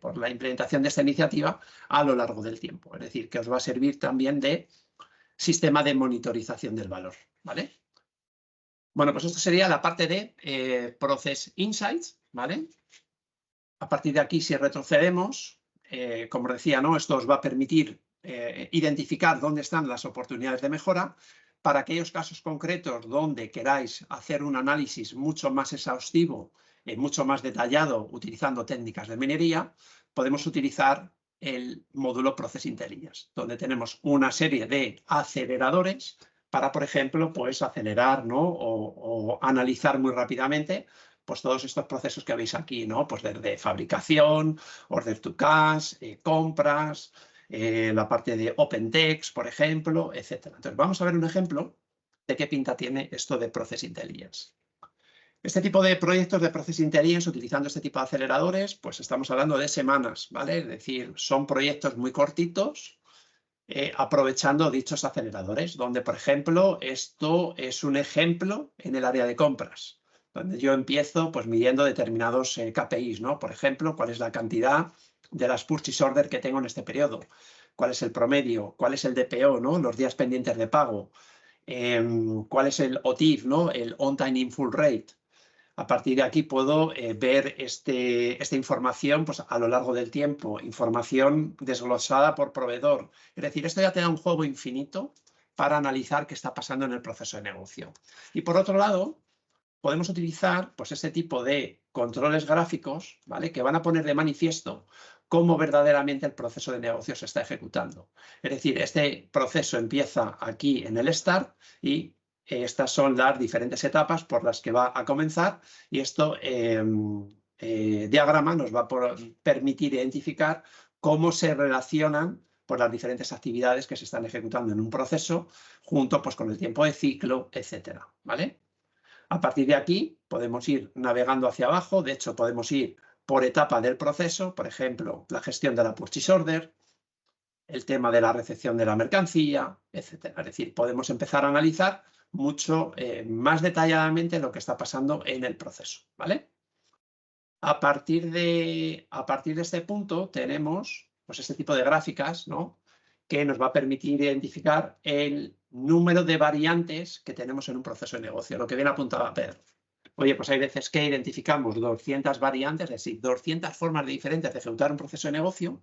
B: por la implementación de esta iniciativa a lo largo del tiempo. Es decir, que os va a servir también de sistema de monitorización del valor, ¿vale? Bueno, pues esto sería la parte de Process Insights, ¿vale? A partir de aquí, si retrocedemos, como decía, ¿no? Esto os va a permitir identificar dónde están las oportunidades de mejora. Para aquellos casos concretos donde queráis hacer un análisis mucho más exhaustivo, mucho más detallado, utilizando técnicas de minería, podemos utilizar el módulo Process Intelligence, donde tenemos una serie de aceleradores para, por ejemplo, pues acelerar, ¿no? o analizar muy rápidamente pues todos estos procesos que veis aquí, ¿no? Pues desde fabricación, order to cash, compras, la parte de OpenText, por ejemplo, etc. Entonces, vamos a ver un ejemplo de qué pinta tiene esto de Process Intelligence. Este tipo de proyectos de Process Intelligence, utilizando este tipo de aceleradores, pues estamos hablando de semanas, ¿vale? Es decir, son proyectos muy cortitos, aprovechando dichos aceleradores, donde, por ejemplo, esto es un ejemplo en el área de compras, donde yo empiezo pues midiendo determinados KPIs, ¿no? Por ejemplo, cuál es la cantidad de las purchase order que tengo en este periodo, cuál es el promedio, cuál es el DPO, ¿no? Los días pendientes de pago, cuál es el OTIF, ¿no? El On Time in Full Rate. A partir de aquí puedo ver esta información pues, a lo largo del tiempo, información desglosada por proveedor. Es decir, esto ya te da un juego infinito para analizar qué está pasando en el proceso de negocio. Y por otro lado, podemos utilizar pues, este tipo de controles gráficos, ¿vale? Que van a poner de manifiesto cómo verdaderamente el proceso de negocio se está ejecutando. Es decir, este proceso empieza aquí en el Start y estas son las diferentes etapas por las que va a comenzar y esto diagrama nos va a permitir identificar cómo se relacionan por las diferentes actividades que se están ejecutando en un proceso junto pues, con el tiempo de ciclo, etcétera, ¿vale? A partir de aquí podemos ir navegando hacia abajo, de hecho podemos ir por etapa del proceso, por ejemplo, la gestión de la purchase order, el tema de la recepción de la mercancía, etcétera. Es decir, podemos empezar a analizar mucho más detalladamente lo que está pasando en el proceso, ¿vale? A partir de este punto tenemos pues, este tipo de gráficas, ¿no? Que nos va a permitir identificar el número de variantes que tenemos en un proceso de negocio, lo que bien apuntaba Pedro. Oye, pues hay veces que identificamos 200 variantes, es decir, 200 formas diferentes de ejecutar un proceso de negocio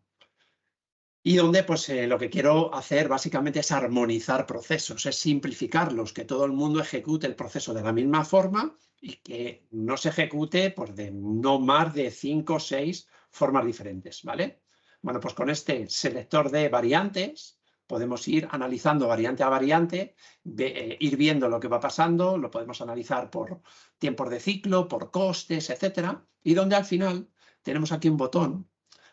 B: y donde pues lo que quiero hacer básicamente es armonizar procesos, es simplificarlos, que todo el mundo ejecute el proceso de la misma forma y que no se ejecute pues, de no más de 5 o 6 formas diferentes, ¿vale? Bueno, pues con este selector de variantes podemos ir analizando variante a variante, ir viendo lo que va pasando, lo podemos analizar por tiempos de ciclo, por costes, etcétera, y donde al final tenemos aquí un botón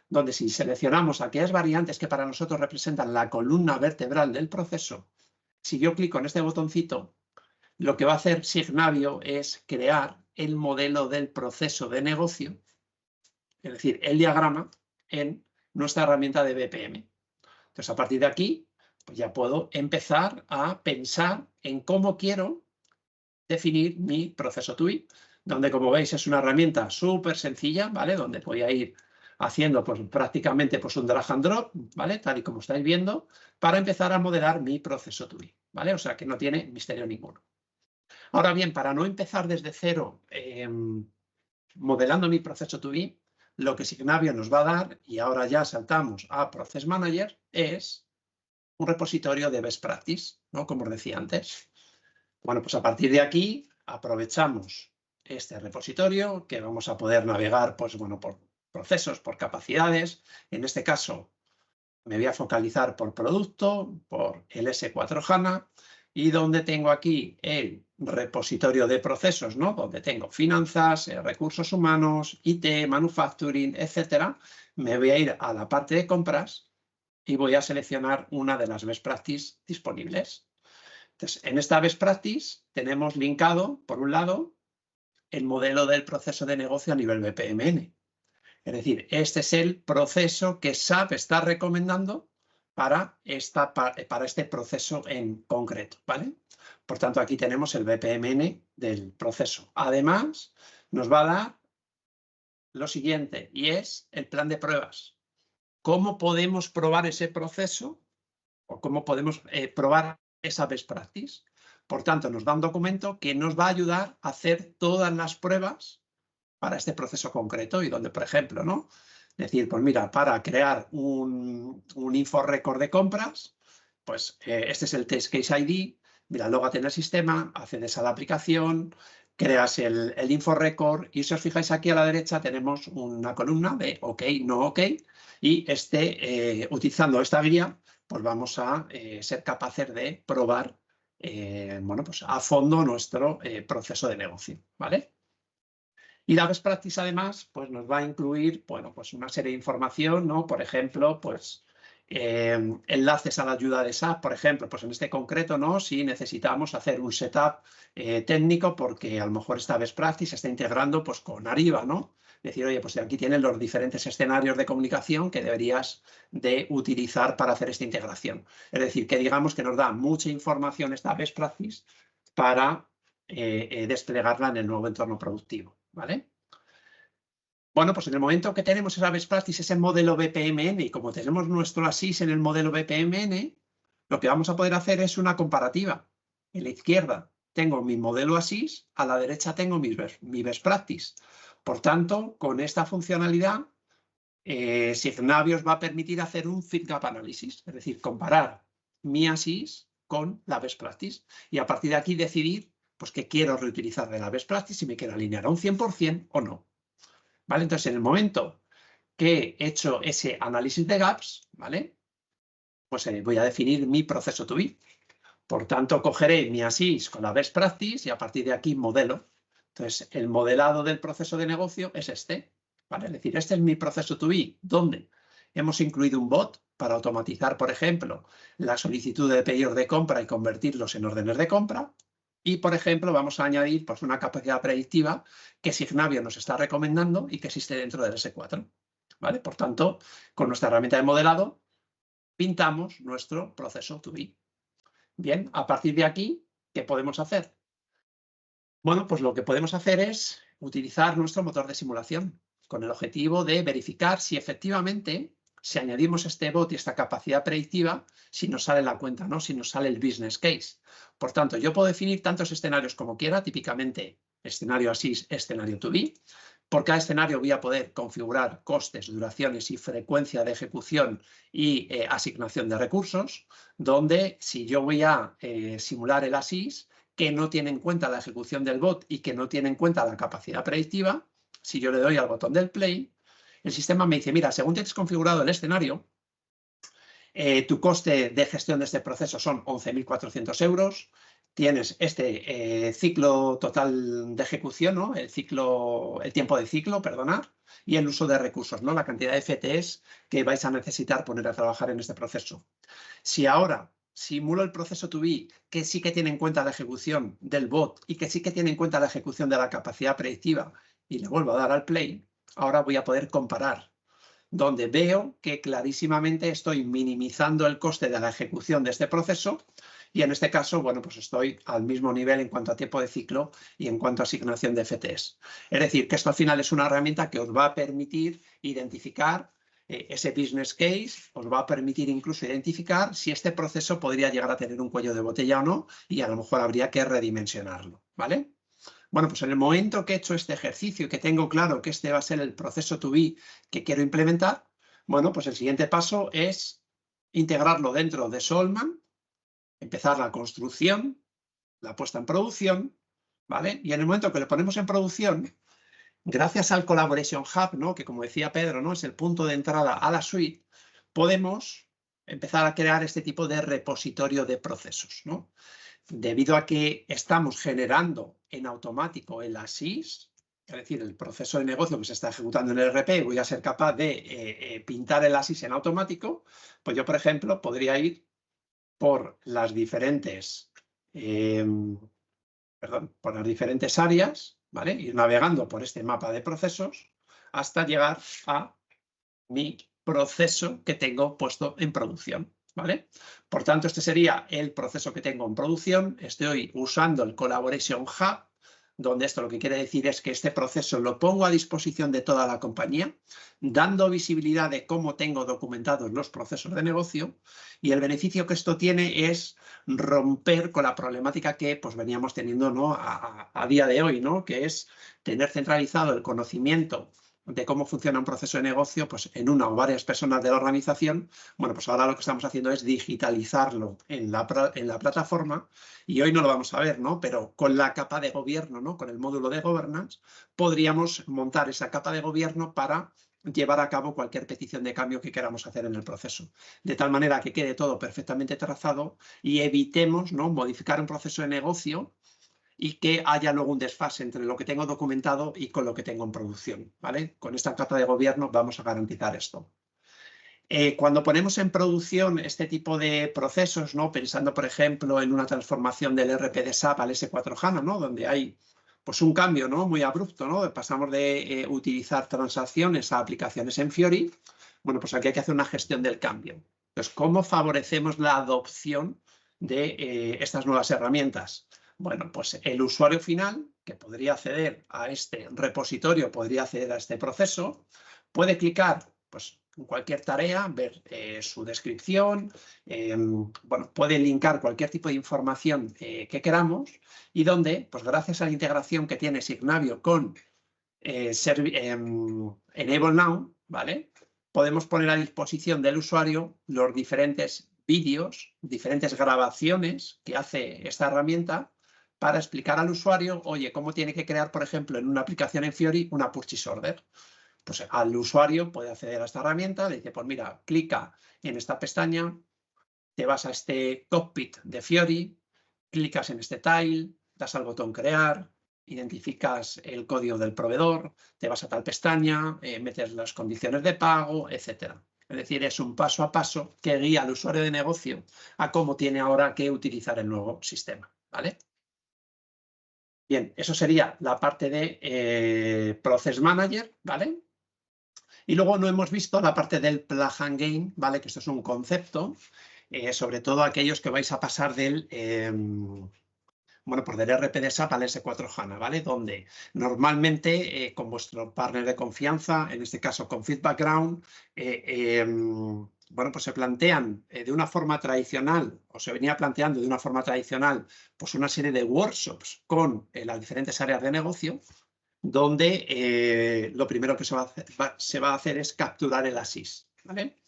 B: donde si seleccionamos aquellas variantes que para nosotros representan la columna vertebral del proceso, si yo clico en este botoncito, lo que va a hacer Signavio es crear el modelo del proceso de negocio, es decir, el diagrama en nuestra herramienta de BPM. Entonces, a partir de aquí, pues ya puedo empezar a pensar en cómo quiero definir mi proceso TUI, donde, como veis, es una herramienta súper sencilla, ¿vale? Donde voy a ir haciendo pues, prácticamente pues, un drag and drop, ¿vale? Tal y como estáis viendo, para empezar a modelar mi proceso TUI, ¿vale? O sea, que no tiene misterio ninguno. Ahora bien, para no empezar desde cero modelando mi proceso TUI, lo que Signavio nos va a dar, y ahora ya saltamos a Process Manager, es un repositorio de Best Practice, ¿no? Como os decía antes. Bueno, pues a partir de aquí aprovechamos este repositorio que vamos a poder navegar pues, bueno, por procesos, por capacidades. En este caso me voy a focalizar por producto, por el S4HANA y donde tengo aquí el repositorio de procesos, ¿no? Donde tengo finanzas, recursos humanos, IT, manufacturing, etcétera. Me voy a ir a la parte de compras y voy a seleccionar una de las best practices disponibles. Entonces, en esta best practice tenemos linkado, por un lado, el modelo del proceso de negocio a nivel BPMN. Es decir, este es el proceso que SAP está recomendando para este proceso en concreto, ¿vale? Por tanto, aquí tenemos el BPMN del proceso. Además, nos va a dar lo siguiente, y es el plan de pruebas. ¿Cómo podemos probar ese proceso? ¿O cómo podemos probar esa best practice? Por tanto, nos da un documento que nos va a ayudar a hacer todas las pruebas para este proceso concreto y donde, por ejemplo, ¿no? Decir, pues mira, para crear un InfoRecord de compras, pues este es el Test Case ID, mira, lógate en el sistema, accedes a la aplicación, creas el InfoRecord y si os fijáis aquí a la derecha tenemos una columna de OK, no OK y utilizando esta guía pues vamos a ser capaces de probar bueno, pues a fondo nuestro proceso de negocio, ¿vale? Y la best practice, además, pues nos va a incluir, bueno, pues una serie de información, ¿no? Por ejemplo, pues enlaces a la ayuda de SAP, por ejemplo, pues en este concreto, ¿no? Si necesitamos hacer un setup técnico porque a lo mejor esta best practice se está integrando pues con Ariba, ¿no? Decir, oye, pues aquí tienen los diferentes escenarios de comunicación que deberías de utilizar para hacer esta integración. Es decir, que digamos que nos da mucha información esta best practice para desplegarla en el nuevo entorno productivo, ¿vale? Bueno, pues en el momento que tenemos esa best practice, ese modelo BPMN, y como tenemos nuestro ASIS en el modelo BPMN, lo que vamos a poder hacer es una comparativa. En la izquierda tengo mi modelo ASIS, a la derecha tengo mi best practice. Por tanto, con esta funcionalidad, Signavio os va a permitir hacer un fit gap análisis, es decir, comparar mi ASIS con la best practice y a partir de aquí decidir pues, qué quiero reutilizar de la best practice, si me quiero alinear a un 100% o no. ¿Vale? Entonces, en el momento que he hecho ese análisis de gaps, ¿vale? Pues voy a definir mi proceso to be. Por tanto, cogeré mi ASIS con la best practice y a partir de aquí modelo. Entonces, el modelado del proceso de negocio es este, ¿vale? Es decir, este es mi proceso to be, donde hemos incluido un bot para automatizar, por ejemplo, la solicitud de pedidos de compra y convertirlos en órdenes de compra. Y, por ejemplo, vamos a añadir pues, una capacidad predictiva que Signavio nos está recomendando y que existe dentro del S4. ¿Vale? Por tanto, con nuestra herramienta de modelado, pintamos nuestro proceso to be. Bien, a partir de aquí, ¿qué podemos hacer? Bueno, pues lo que podemos hacer es utilizar nuestro motor de simulación con el objetivo de verificar si efectivamente, si añadimos este bot y esta capacidad predictiva, si nos sale la cuenta, ¿no? Si nos sale el business case. Por tanto, yo puedo definir tantos escenarios como quiera, típicamente escenario ASIS, escenario to be. Por cada escenario voy a poder configurar costes, duraciones y frecuencia de ejecución y asignación de recursos, donde si yo voy a simular el ASIS, que no tiene en cuenta la ejecución del bot y que no tiene en cuenta la capacidad predictiva, si yo le doy al botón del play, el sistema me dice, mira, según tienes configurado el escenario, tu coste de gestión de este proceso son 11.400 euros, tienes este ciclo total de ejecución, ¿no? el tiempo de ciclo, perdonad, y el uso de recursos, ¿no? La cantidad de FTEs que vais a necesitar poner a trabajar en este proceso. Si ahora simulo el proceso to be, que sí que tiene en cuenta la ejecución del bot y que sí que tiene en cuenta la ejecución de la capacidad predictiva y le vuelvo a dar al play, ahora voy a poder comparar, donde veo que clarísimamente estoy minimizando el coste de la ejecución de este proceso y en este caso, bueno, pues estoy al mismo nivel en cuanto a tiempo de ciclo y en cuanto a asignación de FTEs. Es decir, que esto al final es una herramienta que os va a permitir identificar ese business case, os va a permitir incluso identificar si este proceso podría llegar a tener un cuello de botella o no y a lo mejor habría que redimensionarlo, ¿vale? Bueno, pues en el momento que he hecho este ejercicio y que tengo claro que este va a ser el proceso to be que quiero implementar, bueno, pues el siguiente paso es integrarlo dentro de Solman, empezar la construcción, la puesta en producción, ¿vale? Y en el momento que lo ponemos en producción, gracias al Collaboration Hub, ¿no? Que como decía Pedro, ¿no? Es el punto de entrada a la suite, podemos empezar a crear este tipo de repositorio de procesos, ¿no? Debido a que estamos generando en automático el ASIS, es decir, el proceso de negocio que se está ejecutando en el RP, voy a ser capaz de pintar el ASIS en automático, pues yo, por ejemplo, podría ir por las diferentes, por las diferentes áreas, ¿vale? Ir navegando por este mapa de procesos hasta llegar a mi proceso que tengo puesto en producción, ¿vale? Por tanto, este sería el proceso que tengo en producción. Estoy usando el Collaboration Hub, donde esto lo que quiere decir es que este proceso lo pongo a disposición de toda la compañía, dando visibilidad de cómo tengo documentados los procesos de negocio, y el beneficio que esto tiene es romper con la problemática que pues, veníamos teniendo, ¿no? a día de hoy, ¿no? Que es tener centralizado el conocimiento de cómo funciona un proceso de negocio pues, en una o varias personas de la organización. Bueno, pues ahora lo que estamos haciendo es digitalizarlo en la plataforma y hoy no lo vamos a ver, ¿no? Pero con la capa de gobierno, ¿no? Con el módulo de governance, podríamos montar esa capa de gobierno para llevar a cabo cualquier petición de cambio que queramos hacer en el proceso. De tal manera que quede todo perfectamente trazado y evitemos, ¿no? Modificar un proceso de negocio y que haya luego un desfase entre lo que tengo documentado y con lo que tengo en producción, ¿vale? Con esta capa de gobierno vamos a garantizar esto. Cuando ponemos en producción este tipo de procesos, ¿no? Pensando, por ejemplo, en una transformación del ERP de SAP al S4HANA, ¿no? Donde hay pues, un cambio, ¿no? Muy abrupto, ¿no? Pasamos de utilizar transacciones a aplicaciones en Fiori. Bueno, pues aquí hay que hacer una gestión del cambio. Entonces, ¿cómo favorecemos la adopción de estas nuevas herramientas? Bueno, pues el usuario final, que podría acceder a este repositorio, podría acceder a este proceso, puede clicar pues, en cualquier tarea, ver su descripción, bueno, puede linkar cualquier tipo de información que queramos y donde, pues gracias a la integración que tiene Signavio con Enable Now, ¿vale? Podemos poner a disposición del usuario los diferentes vídeos, diferentes grabaciones que hace esta herramienta para explicar al usuario, oye, cómo tiene que crear, por ejemplo, en una aplicación en Fiori, una purchase order. Pues al usuario puede acceder a esta herramienta, le dice, pues mira, clica en esta pestaña, te vas a este cockpit de Fiori, clicas en este tile, das al botón crear, identificas el código del proveedor, te vas a tal pestaña, metes las condiciones de pago, etc. Es decir, es un paso a paso que guía al usuario de negocio a cómo tiene ahora que utilizar el nuevo sistema, ¿vale? Bien, eso sería la parte de Process Manager, ¿vale? Y luego no hemos visto la parte del plug and gain, ¿vale? Que esto es un concepto, sobre todo aquellos que vais a pasar del, bueno, pues del ERP de SAP al S4HANA, ¿vale? Donde normalmente con vuestro partner de confianza, en este caso con Feedbackground, bueno, pues se plantean de una forma tradicional, o se venía planteando de una forma tradicional, pues una serie de workshops con las diferentes áreas de negocio, donde lo primero que se va a hacer es capturar el ASIS, ¿vale?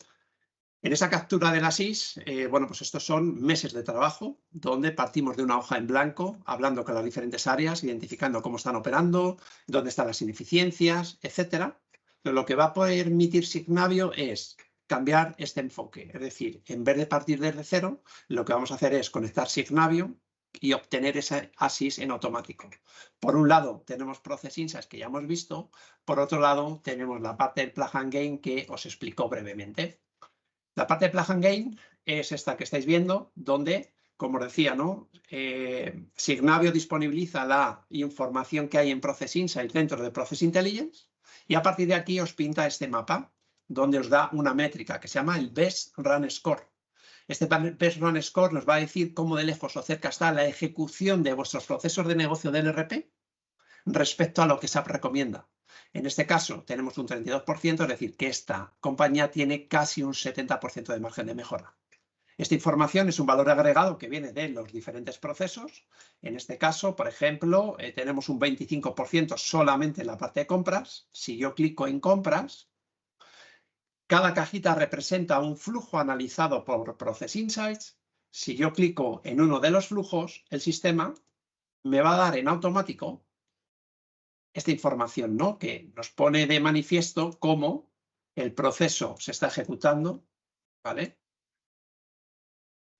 B: En esa captura del ASIS, bueno, pues estos son meses de trabajo, donde partimos de una hoja en blanco, hablando con las diferentes áreas, identificando cómo están operando, dónde están las ineficiencias, etc. Pero lo que va a permitir Signavio es cambiar este enfoque. Es decir, en vez de partir desde cero, lo que vamos a hacer es conectar Signavio y obtener ese ASIS en automático. Por un lado, tenemos Process Insights, que ya hemos visto. Por otro lado, tenemos la parte del Plug and Gain, que os explico brevemente. La parte de Plug and Gain es esta que estáis viendo, donde, como os decía, ¿no? Signavio disponibiliza la información que hay en Process Insights dentro de Process Intelligence y a partir de aquí os pinta este mapa, donde os da una métrica que se llama el Best Run Score. Este Best Run Score nos va a decir cómo de lejos o cerca está la ejecución de vuestros procesos de negocio del ERP respecto a lo que SAP recomienda. En este caso tenemos un 32%, es decir, que esta compañía tiene casi un 70% de margen de mejora. Esta información es un valor agregado que viene de los diferentes procesos. En este caso, por ejemplo, tenemos un 25% solamente en la parte de compras. Si yo clico en compras, cada cajita representa un flujo analizado por Process Insights. Si yo clico en uno de los flujos, el sistema me va a dar en automático esta información, ¿no? Que nos pone de manifiesto cómo el proceso se está ejecutando, ¿vale?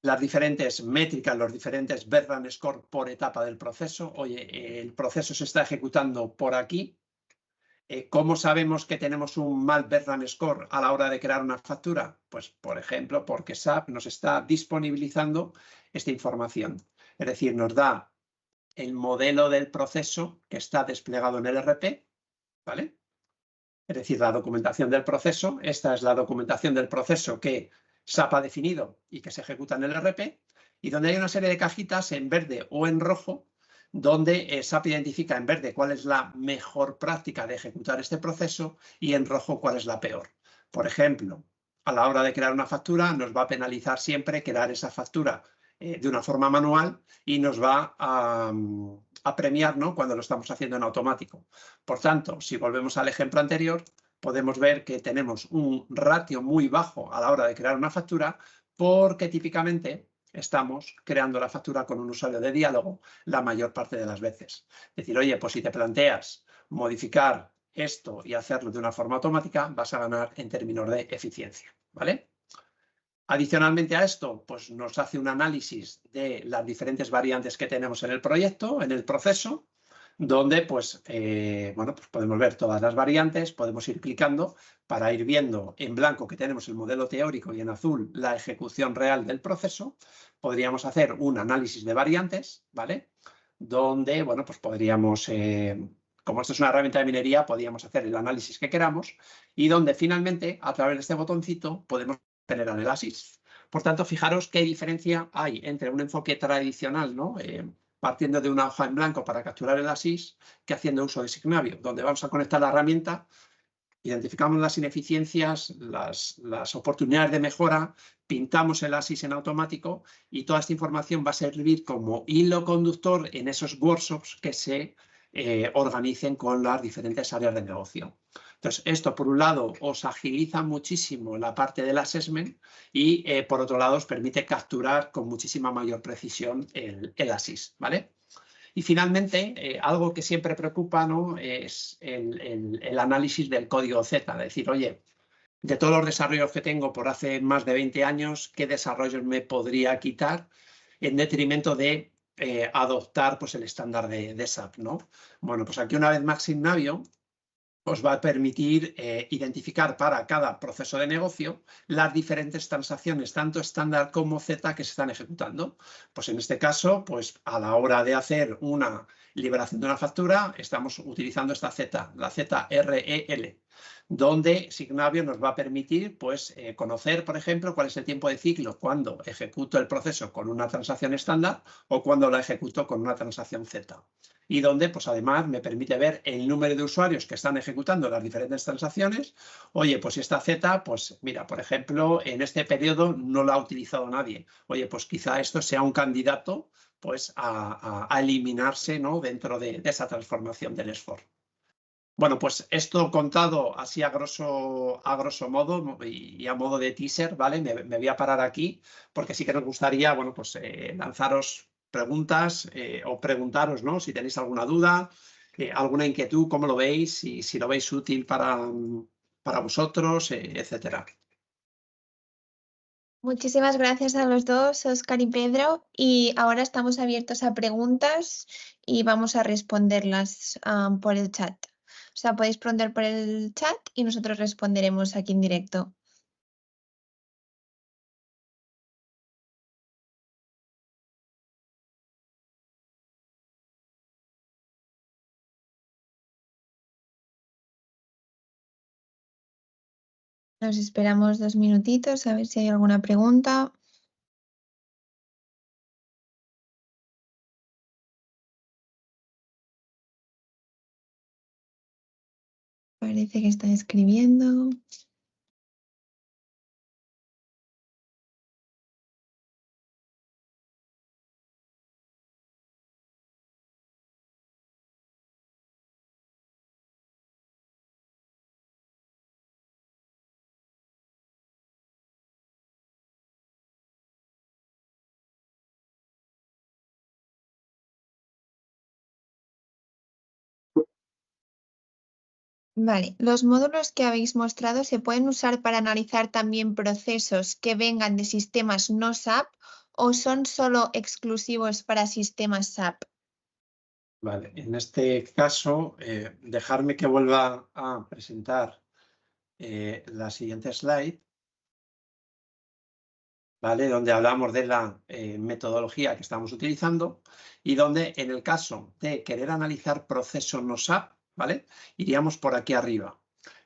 B: Las diferentes métricas, los diferentes Best Run Score por etapa del proceso. Oye, el proceso se está ejecutando por aquí. ¿Cómo sabemos que tenemos un mal Best Run Score a la hora de crear una factura? Pues, por ejemplo, porque SAP nos está disponibilizando esta información. Es decir, nos da el modelo del proceso que está desplegado en el ERP, ¿vale? Es decir, la documentación del proceso. Esta es la documentación del proceso que SAP ha definido y que se ejecuta en el ERP, y donde hay una serie de cajitas en verde o en rojo, donde SAP identifica en verde cuál es la mejor práctica de ejecutar este proceso y en rojo cuál es la peor. Por ejemplo, a la hora de crear una factura nos va a penalizar siempre crear esa factura de una forma manual y nos va a premiar, ¿no? Cuando lo estamos haciendo en automático. Por tanto, si volvemos al ejemplo anterior, podemos ver que tenemos un ratio muy bajo a la hora de crear una factura porque típicamente estamos creando la factura con un usuario de diálogo la mayor parte de las veces. Es decir, oye, pues si te planteas modificar esto y hacerlo de una forma automática, vas a ganar en términos de eficiencia, ¿vale? Adicionalmente a esto, pues nos hace un análisis de las diferentes variantes que tenemos en el proyecto, en el proceso, donde pues, bueno, pues podemos ver todas las variantes, podemos ir clicando para ir viendo en blanco que tenemos el modelo teórico y en azul la ejecución real del proceso. Podríamos hacer un análisis de variantes, ¿vale? Donde, bueno, pues podríamos, como esto es una herramienta de minería, podríamos hacer el análisis que queramos y donde finalmente, a través de este botoncito, podemos generar el ASIS. Por tanto, fijaros qué diferencia hay entre un enfoque tradicional, ¿no? Partiendo de una hoja en blanco para capturar el ASIS, que haciendo uso de Signavio, donde vamos a conectar la herramienta, identificamos las ineficiencias, las oportunidades de mejora, pintamos el ASIS en automático y toda esta información va a servir como hilo conductor en esos workshops que se organicen con las diferentes áreas de negocio. Entonces, esto por un lado os agiliza muchísimo la parte del assessment y por otro lado os permite capturar con muchísima mayor precisión el ASIS, ¿vale? Y finalmente, algo que siempre preocupa, ¿no?, es el análisis del código Z, es decir, oye, de todos los desarrollos que tengo por hace más de 20 años, ¿qué desarrollos me podría quitar en detrimento de adoptar pues, el estándar de SAP, ¿no? Bueno, pues aquí una vez más Signavio os va a permitir identificar para cada proceso de negocio las diferentes transacciones, tanto estándar como Z, que se están ejecutando. Pues en este caso, pues a la hora de hacer una liberación de una factura, estamos utilizando esta Z, la ZREL, donde Signavio nos va a permitir pues, conocer, por ejemplo, cuál es el tiempo de ciclo cuando ejecuto el proceso con una transacción estándar o cuando la ejecuto con una transacción Z. Y donde, pues además, me permite ver el número de usuarios que están ejecutando las diferentes transacciones. Oye, pues esta Z, pues mira, por ejemplo, en este periodo no la ha utilizado nadie. Oye, pues quizá esto sea un candidato pues, a eliminarse, ¿no?, dentro de esa transformación del S4. Bueno, pues esto contado así a grosso modo y a modo de teaser, ¿vale? Me voy a parar aquí porque sí que nos gustaría, bueno, pues lanzaros preguntas o preguntaros, ¿no?, si tenéis alguna duda, alguna inquietud, cómo lo veis, si lo veis útil para vosotros, etcétera.
C: Muchísimas gracias a los dos, Óscar y Pedro. Y ahora estamos abiertos a preguntas y vamos a responderlas por el chat. O sea, podéis preguntar por el chat y nosotros responderemos aquí en directo. Nos esperamos 2 minutitos a ver si hay alguna pregunta. Parece que están escribiendo. Vale, los módulos que habéis mostrado se pueden usar para analizar también procesos que vengan de sistemas no SAP o son solo exclusivos para sistemas SAP.
B: Vale, en este caso, dejarme que vuelva a presentar la siguiente slide, ¿vale? Donde hablamos de la metodología que estamos utilizando y donde en el caso de querer analizar procesos no SAP, ¿vale?, iríamos por aquí arriba.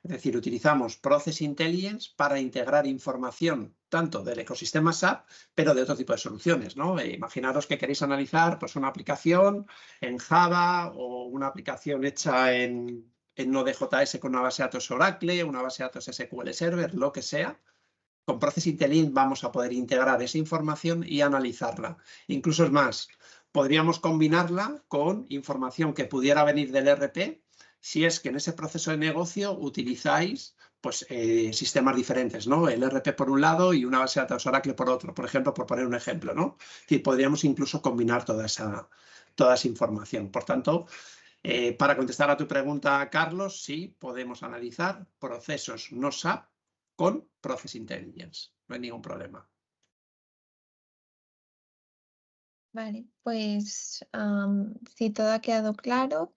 B: Es decir, utilizamos Process Intelligence para integrar información tanto del ecosistema SAP, pero de otro tipo de soluciones, ¿no? Imaginaros que queréis analizar pues, una aplicación en Java o una aplicación hecha en Node.js con una base de datos Oracle, una base de datos SQL Server, lo que sea. Con Process Intelligence vamos a poder integrar esa información y analizarla. Incluso es más, podríamos combinarla con información que pudiera venir del ERP si es que en ese proceso de negocio utilizáis pues, sistemas diferentes, ¿no? El ERP por un lado y una base de datos Oracle por otro, por ejemplo, por poner un ejemplo, ¿no? Es decir, podríamos incluso combinar toda esa información. Por tanto, para contestar a tu pregunta, Carlos, sí, podemos analizar procesos no SAP con Process Intelligence. No hay ningún problema.
C: Vale, pues si todo ha quedado claro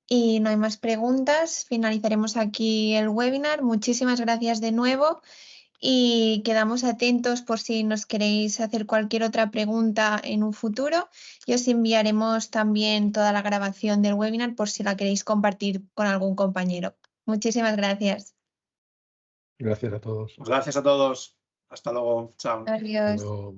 C: y no hay más preguntas, finalizaremos aquí el webinar. Muchísimas gracias de nuevo y quedamos atentos por si nos queréis hacer cualquier otra pregunta en un futuro y os enviaremos también toda la grabación del webinar por si la queréis compartir con algún compañero. Muchísimas gracias.
A: Gracias a todos.
B: Gracias a todos. Hasta luego. Chao.
C: Adiós.
A: Luego-